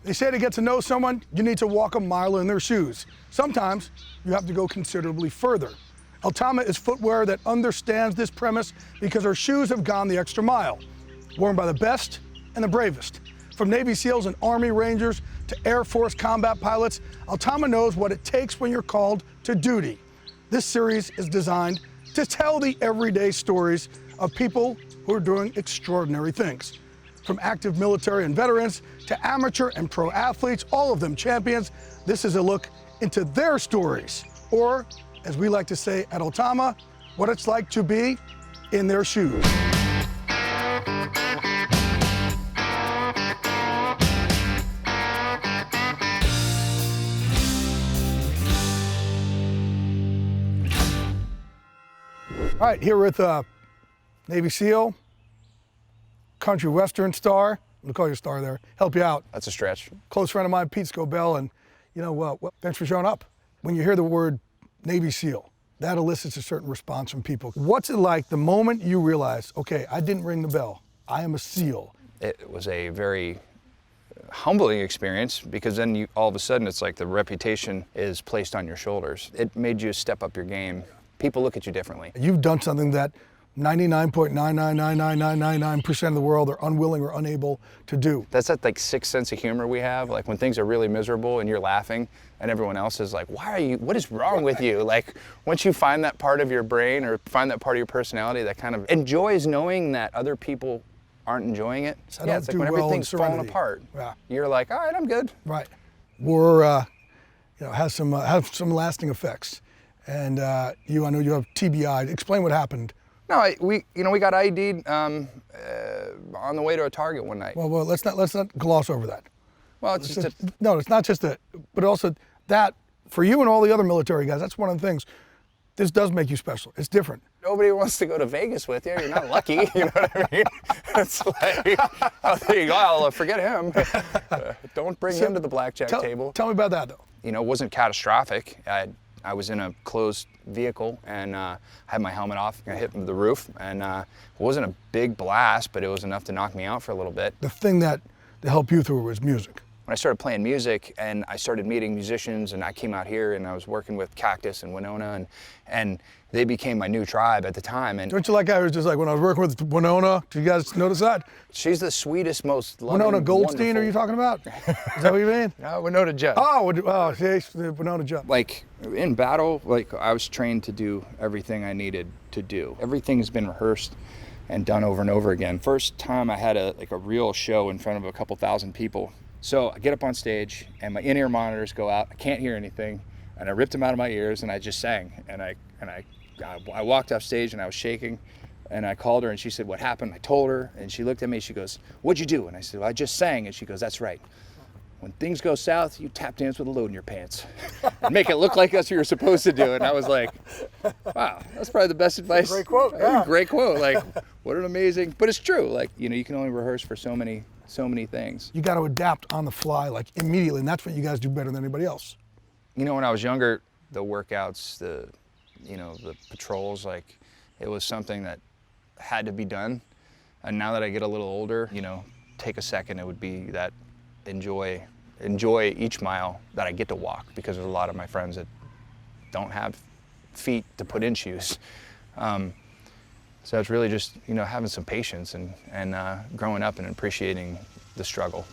They say to get to know someone, you need to walk a mile in their shoes. Sometimes you have to go considerably further. Altama is footwear that understands this premise because our shoes have gone the extra mile, worn by the best and the bravest. From Navy SEALs and Army Rangers to Air Force combat pilots, Altama knows what it takes when you're called to duty. This series is designed to tell the everyday stories of people who are doing extraordinary things. From active military and veterans to amateur and pro athletes, all of them champions, this is a look into their stories, or as we like to say at Altama, what it's like to be in their shoes. All right, here with Navy SEAL, country western star, I'm gonna call you a star there, help you out. That's a stretch. Close friend of mine, Pete Scobell, and you know what, thanks for showing up. When you hear the word Navy SEAL, that elicits a certain response from people. What's it like the moment you realize, okay, I didn't ring the bell, I am a SEAL? It was a very humbling experience because then all of a sudden it's like the reputation is placed on your shoulders. It made you step up your game. People look at you differently. You've done something that 99.9999999% of the world are unwilling or unable to do. That's that like sixth sense of humor we have, like when things are really miserable and you're laughing and everyone else is like, what is wrong with you? Like once you find that part of your brain or find that part of your personality that kind of enjoys knowing that other people aren't enjoying it. So yeah, it's like when everything's falling apart, you're like, all right, I'm good. Right. War, has some lasting effects. And I know you have TBI. Explain what happened. No, we got ID'd on the way to a target one night. Well, let's not gloss over that. Well, it's not just that, but also that for you and all the other military guys. That's one of the things. This does make you special. It's different. Nobody wants to go to Vegas with you. You're not lucky. You know what I mean? It's like, oh, there you go. I'll forget him. Don't bring him to the blackjack table. Tell me about that, though. You know, it wasn't catastrophic. I was in a closed vehicle and had my helmet off. I hit the roof, and it wasn't a big blast, but it was enough to knock me out for a little bit. The thing that helped you through was music. When I started playing music and I started meeting musicians, and I came out here and I was working with Cactus and Winona, and they became my new tribe at the time. And don't you like how it was just like when I was working with Winona? Did you guys notice that? She's the sweetest, most loving, Winona Goldstein, wonderful. Are you talking about? Is that what you mean? Winona Judd. Oh, see, Winona Judd. Like in battle, like I was trained to do everything I needed to do. Everything has been rehearsed and done over and over again. First time I had a real show in front of a couple thousand people. So I get up on stage and my in-ear monitors go out. I can't hear anything, and I ripped them out of my ears and I just sang. And I walked off stage and I was shaking, and I called her and she said, "What happened?" I told her, and she looked at me. She goes, "What'd you do?" And I said, "Well, I just sang." And she goes, "That's right. When things go south, you tap dance with a load in your pants and make it look like that's what you're supposed to do." And I was like, wow, that's probably the best advice. Great quote. Yeah. Great quote. Like, what an amazing, but it's true. Like, you can only rehearse for so many things. You got to adapt on the fly, like immediately, and that's what you guys do better than anybody else. When I was younger, the workouts, the patrols, like it was something that had to be done. And now that I get a little older, take a second, it would be that enjoy each mile that I get to walk, because there's a lot of my friends that don't have feet to put in shoes. So it's really just, having some patience and growing up and appreciating the struggle.